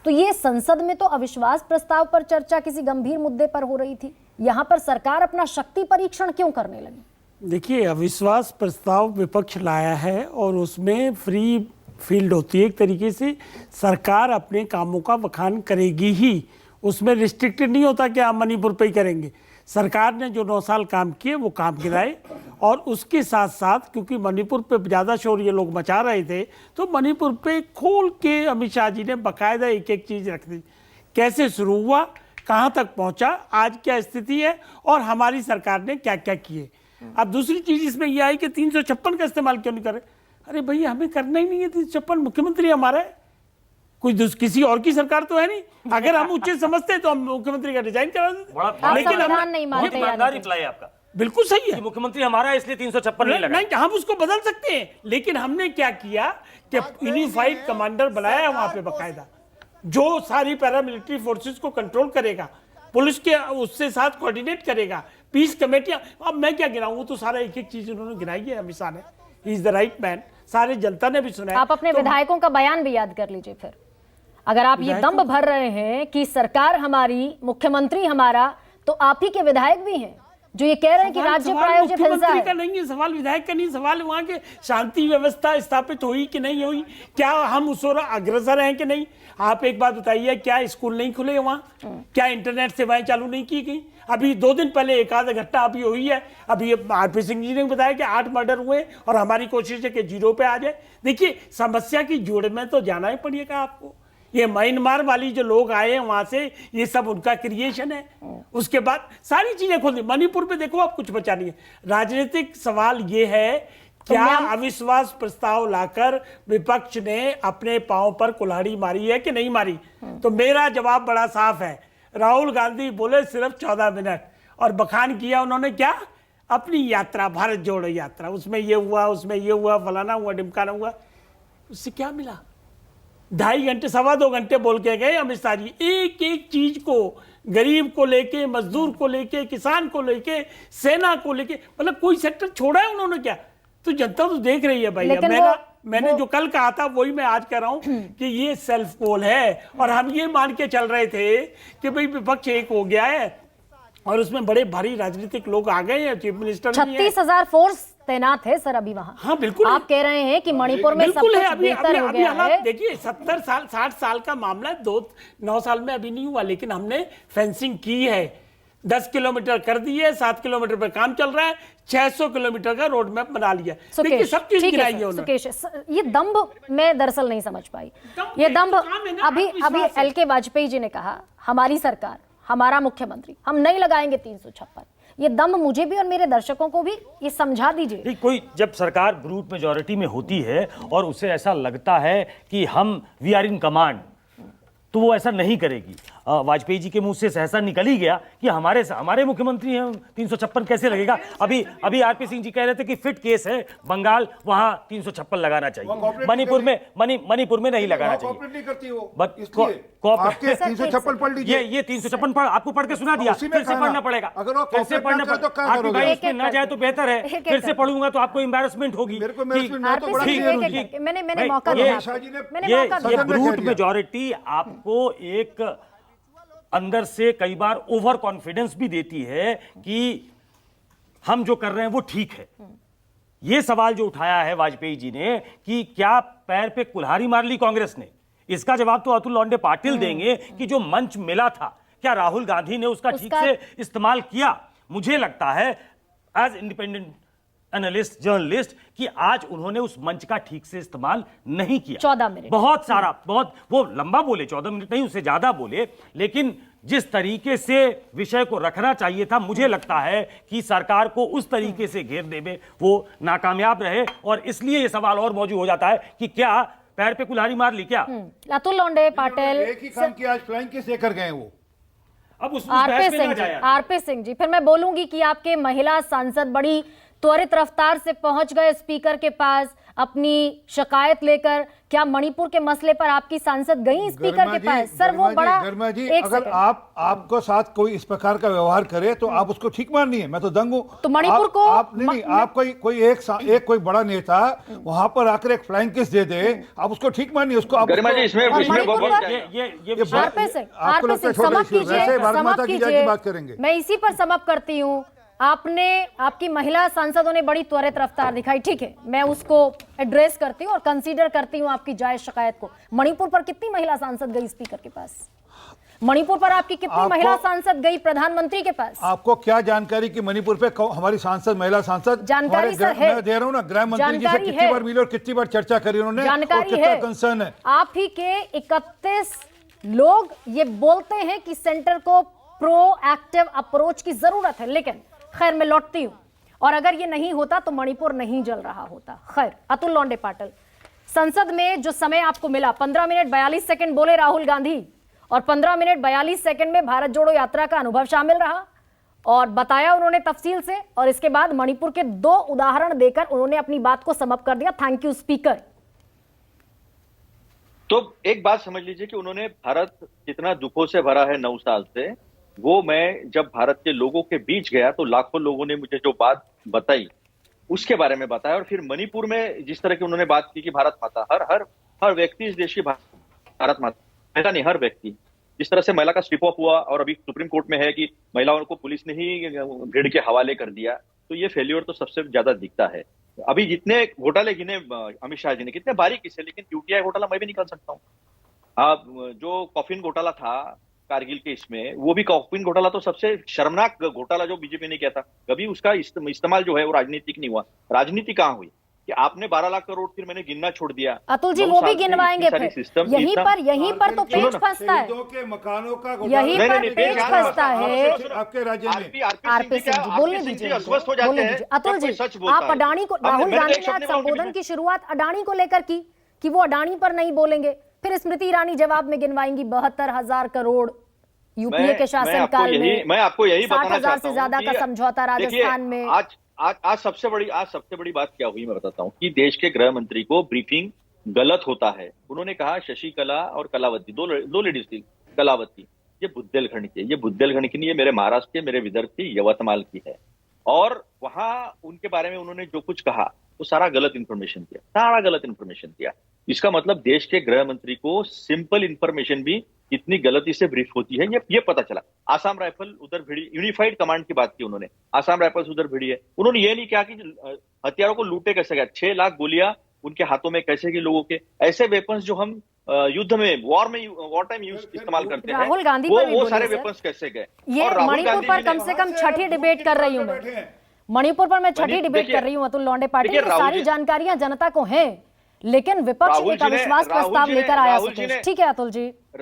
तो ये संसद में तो अविश्वास प्रस्ताव पर चर्चा किसी गंभीर मुद्दे पर हो रही थी, यहाँ पर सरकार अपना शक्ति परीक्षण क्यों करने लगी? देखिए, अविश्वास प्रस्ताव विपक्ष लाया है और उसमें फ्री फील्ड होती है एक तरीके से। सरकार अपने कामों का बखान करेगी ही, उसमें रिस्ट्रिक्टेड नहीं होता कि आप मणिपुर पे ही करेंगे। सरकार ने जो 9 साल काम किए वो काम गिनाए, और उसके साथ साथ क्योंकि मणिपुर पे ज़्यादा शोर ये लोग मचा रहे थे, तो मणिपुर पे खोल के अमित शाह जी ने बाकायदा एक एक चीज़ रख दी। कैसे शुरू हुआ, कहाँ तक पहुँचा, आज क्या स्थिति है, और हमारी सरकार ने क्या क्या किए। अब दूसरी चीज़ इसमें यह आई कि 356 का इस्तेमाल क्यों नहीं करे। अरे भैया, हमें करना ही नहीं है 356, मुख्यमंत्री हमारा है, कोई किसी और की सरकार तो है नहीं। अगर हम उचित समझते तो हम मुख्यमंत्री का डिजाइन करा देते, लेकिन हम नहीं मानते। रिप्लाई आपका बिल्कुल सही है, मुख्यमंत्री हमारा है इसलिए 356 नहीं लगा। नहीं, हम उसको बदल सकते हैं, लेकिन हमने क्या किया कि यूनिफाइड कमांडर बनाया वहां पे बाकायदा, जो सारी पैरामिलिट्री फोर्सेस को कंट्रोल करेगा, पुलिस के उससे साथ कोऑर्डिनेट करेगा, पीस कमेटियां। अब मैं क्या गिनाऊं, तो सारा एक एक चीज उन्होंने गिनाई है अमित शाह ने। He is the right man, सारे जनता ने भी सुना है। आप अपने विधायकों का बयान भी याद कर लीजिए फिर। अगर आप ये दम भर रहे हैं कि सरकार हमारी, मुख्यमंत्री हमारा, तो आप ही के विधायक भी हैं जो ये कह रहे हैं कि राज्य प्रायोजित हिंसा है। का नहीं है सवाल, विधायक का नहीं सवाल, वहां के शांति व्यवस्था स्थापित हुई कि नहीं हुई, क्या हम उस ओर अग्रसर हैं कि नहीं। आप एक बात बताइए, क्या स्कूल नहीं खुले वहाँ, क्या इंटरनेट सेवाएं चालू नहीं की गई। अभी 2 दिन पहले एक आध घटना अभी हुई है, अभी आरपी सिंह जी ने बताया कि 8 मर्डर हुए, और हमारी कोशिश है कि 0 पे आ जाए। देखिए, समस्या की जोड़ में तो जाना ही पड़ेगा आपको। ये म्यांमार वाली जो लोग आए हैं वहां से, ये सब उनका क्रिएशन है। उसके बाद सारी चीजें खोल दी। मणिपुर पे देखो, आप कुछ बचा नहीं है। राजनीतिक सवाल ये है, क्या अविश्वास प्रस्ताव लाकर विपक्ष ने अपने पांव पर कुल्हाड़ी मारी है कि नहीं मारी। तो मेरा जवाब बड़ा साफ है। राहुल गांधी बोले सिर्फ 14 मिनट, और बखान किया उन्होंने क्या, अपनी यात्रा, भारत जोड़ो यात्रा, उसमें ये हुआ, उसमें ये हुआ, फलाना हुआ, ढिमकाना हुआ। उससे क्या मिला? 2.5 घंटे, 2.25 घंटे बोल के गए अमित शाह जी, एक एक चीज को, गरीब को लेके, मजदूर को लेके, किसान को लेके, सेना को लेके, मतलब कोई सेक्टर छोड़ा है उन्होंने क्या? तो जनता तो देख रही है भैया। मैंने जो कल कहा था वही मैं आज कह रहा हूं कि ये सेल्फ पोल है, और हम ये मान के चल रहे थे कि भाई विपक्ष एक हो गया है, और उसमें बड़े भारी राजनीतिक लोग आ गए हैं, चीफ मिनिस्टर 36,000 फोर्स तैनात है सर अभी वहां। हाँ बिल्कुल, आप कह रहे हैं कि मणिपुर में सब कुछ बेहतर हो गया है। देखिए, 70 साल 60 साल का मामला है, 9 साल में अभी नहीं हुआ, लेकिन हमने फेंसिंग की है, 10 किलोमीटर कर दी है, 7 किलोमीटर पर काम चल रहा है, 600 किलोमीटर का रोड मैप बना लिया। देखिए, सब चीज गिराई है उन्होंने। ये दम्भ मैं दरअसल नहीं समझ पाई। ये दम्भ अभी एल.के. वाजपेयी जी ने कहा, हमारी सरकार, हमारा मुख्यमंत्री, हम नहीं लगाएंगे 356। ये दम मुझे भी और मेरे दर्शकों को भी ये समझा दीजिए। कोई जब सरकार ब्रूट मेजॉरिटी में होती है और उसे ऐसा लगता है कि हम वी आर इन कमांड, तो वो ऐसा नहीं करेगी। वाजपेयी जी के मुंह से सहसा निकल ही गया कि हमारे मुख्यमंत्री हैं, 356 कैसे लगेगा। अभी आरपी सिंह जी कह रहे थे कि फिट केस है बंगाल, वहां 356 लगाना चाहिए, मणिपुर में नहीं लगाना चाहिए। 356 पढ़ लीजिए। ये 356 पढ़, आपको पढ़ के सुना दिया, फिर से पढ़ना पड़ेगा। फिर से पढ़ना पड़ेगा, आपकी भाई उसमें ना जाए तो बेहतर है, फिर से पढ़ूंगा तो आपको एम्बैरेसमेंट होगी। मैंने मौका दिया। ये ब्रूट मेजॉरिटी आपको एक अंदर से कई बार ओवर कॉन्फिडेंस भी देती है कि हम जो कर रहे हैं वो ठीक है। ये सवाल जो उठाया है वाजपेयी जी ने कि क्या पैर पे कुल्हाड़ी मार ली कांग्रेस ने, इसका जवाब तो अतुल लॉन्डे पाटिल देंगे कि जो मंच मिला था, क्या राहुल गांधी ने उसका ठीक से इस्तेमाल किया। मुझे लगता है एज इंडिपेंडेंट एनालिस्ट, जर्नलिस्ट, कि आज उन्होंने उस मंच का ठीक से इस्तेमाल नहीं किया। 14 मिनट बहुत वो लंबा बोले, 14 मिनट नहीं, उससे ज्यादा बोले, लेकिन जिस तरीके से विषय को रखना चाहिए था, मुझे लगता है कि सरकार को उस तरीके से घेरने में वो नाकामयाब रहे, और इसलिए ये सवाल और मौजूद हो जाता है कि क्या पैर पे कुल्हाड़ी मार ली क्या। अतुल लॉन्डे पाटिल एक ही काम किया, आज फ्लाइंग केस लेकर गए वो। अब आरपी सिंह जी, फिर मैं बोलूंगी कि आपके महिला सांसद बड़ी त्वरित रफ्तार से पहुंच गए स्पीकर के पास, अपनी शिकायत लेकर? क्या मणिपुर के मसले पर आपकी सांसद गई स्पीकर के पास? सर वो बड़ा गर्मा जी, एक अगर सेकंड। आपको साथ कोई इस प्रकार का व्यवहार करे तो आप उसको ठीक माननी है। मैं तो दंग हूं। तो मणिपुर को आप नहीं, आप कोई एक कोई बड़ा नेता वहां पर आकर एक फ्लाइंग किस दे दे, आप उसको ठीक मानिए। उसको आप गरिमा जी, इसमें और इसमें मणिपुर बहुत पर- ये आरपी सिंह, आपको लगता है छोटा समाप्त इश्यू है? वैसे कीजिए, भारत माता समाप्त की जय की कीजिए। बात करेंगे। मैं इसी पर समाप्त करती हूँ। आपकी महिला सांसदों ने बड़ी त्वरित रफ्तार दिखाई, ठीक है, मैं उसको एड्रेस करती हूँ और कंसीडर करती हूँ आपकी जायज शिकायत को। मणिपुर पर कितनी महिला सांसद गई स्पीकर के पास? मणिपुर पर आपकी कितनी महिला सांसद गई प्रधानमंत्री के पास? आपको क्या जानकारी कि मणिपुर पे हमारी सांसद, महिला सांसद जानकारी हमारे सर है। मैं दे रहा हूँ ना, गृह मंत्री जी से जानकारी कितनी है। बार मिली और कितनी बार चर्चा करी उन्होंने, और जानकारी कितना है। कंसर्न है। आप ही के 31 लोग ये बोलते हैं कि सेंटर को प्रोएक्टिव अप्रोच की जरूरत है, लेकिन खैर मैं लौटती हूं। और अगर ये नहीं होता तो मणिपुर नहीं जल रहा होता। खैर, अतुल लोंडे पाटिल, संसद में जो समय आपको मिला 15 मिनट 42 सेकंड बोले राहुल गांधी, और 15 मिनट 42 सेकंड में भारत जोड़ो यात्रा का अनुभव शामिल रहा और बताया उन्होंने तफसील से, और इसके बाद मणिपुर के 2 उदाहरण देकर उन्होंने अपनी बात को समाप्त कर दिया। Thank you speaker. तो एक बात समझ लीजिए कि उन्होंने भारत कितना दुखों से भरा है 9 साल से, वो मैं जब भारत के लोगों के बीच गया तो लाखों लोगों ने मुझे जो बात बताई उसके बारे में बताया। और फिर मणिपुर में जिस तरह की उन्होंने बात की कि भारत माता, हर व्यक्ति इस देश की भारत माता, महिला नहीं, हर व्यक्ति। जिस तरह से महिला का स्लिप ऑफ हुआ और अभी सुप्रीम कोर्ट में है कि महिलाओं को पुलिस ने ही भीड़ के हवाले कर दिया, तो ये फेल्योर तो सबसे ज्यादा दिखता है। अभी जितने घोटाले गिने अमित शाह जी ने, कितने बारीकी से, लेकिन यूटीआई घोटाला मैं भी निकाल सकता हूँ। आप जो कॉफिन घोटाला था कारगिल के, इसमें वो भी कॉफिन घोटाला तो सबसे शर्मनाक घोटाला जो बीजेपी ने किया था, कभी उसका इस्तेमाल जो है वो राजनीतिक नहीं हुआ। राजनीति कहाँ हुई कि आपने 12 लाख करोड़ फिर मैंने गिनना छोड़ दिया। अतुल जी वो भी गिनवाएंगे फिर। यहीं पर तो पेच फंसता है, शहीदों के मकानों का यहीं घोटाला- पर पेच फंसता है आपके राज्य में। आरपी सिंह जी बोलने दीजिए, अस्वस्थ हो जाते बोलने हैं दीजिए। अतुल जब कोई जी, सच बोलता आप है। अडानी को, हमने- राहुल मैंने गांधी एक ने शब्द आज नहीं बोला उनके संबोधन की शुरुआत अडानी को लेकर की कि वो अडानी पर नहीं बोलेंगे, फिर स्मृति ईरानी जवाब में गिनवाएंगी 72,000 करोड़ यूपीए के शासनकाल में, मैं आपको यही बताना 60,000 चाहता से हूं ज्यादा कि का समझौता देखिए, राजस्थान में। आज सबसे बड़ी बात क्या हुई मैं बताता हूँ कि देश के गृह मंत्री को ब्रीफिंग गलत होता है। उन्होंने कहा शशिकला और कलावती, दो लेडीज थी, कलावती ये बुंदेलखंड की, ये बुंदेलखंड की नहीं, ये मेरे महाराष्ट्र के, मेरे विदर्भ की, यवतमाल की है। और वहां उनके बारे में उन्होंने जो कुछ कहा वो सारा गलत इंफॉर्मेशन दिया। इसका मतलब देश के गृह मंत्री को सिंपल इंफॉर्मेशन भी कितनी गलती से ब्रीफ होती है ये पता चला। आसाम राइफल उधर भिड़ी, यूनिफाइड कमांड की बात की उन्होंने, आसाम राइफल्स उधर भिड़ी है। उन्होंने ये नहीं कहा कि हथियारों को लूटे कैसे गया, 6 लाख गोलियां उनके हाथों में कैसे की लोगों के, ऐसे वेपन्स जो हम युद्ध में, वॉर टाइम इस्तेमाल करते हैं, राहुल गांधी पर भी वो बोलिए सारे सर। वेपन्स कैसे गए। ये और राहुल मणिपुर गांधी पर जी ने- कम से कम छठी डिबेट कर रही हूं मैं, मणिपुर पर मैं छठी डिबेट देखिए- कर रही हूं अतुल लोंडे पाटिल। देखिए, ये राहुल सारी जी- जानकारियां जनता को हैं, लेकिन विपक्ष राहुल एक जी ने- अविश्वास राहुल प्रस्ताव जी ने- लेकर आया राहुल जी सुकेश। ने- ठीक है अतुल जी।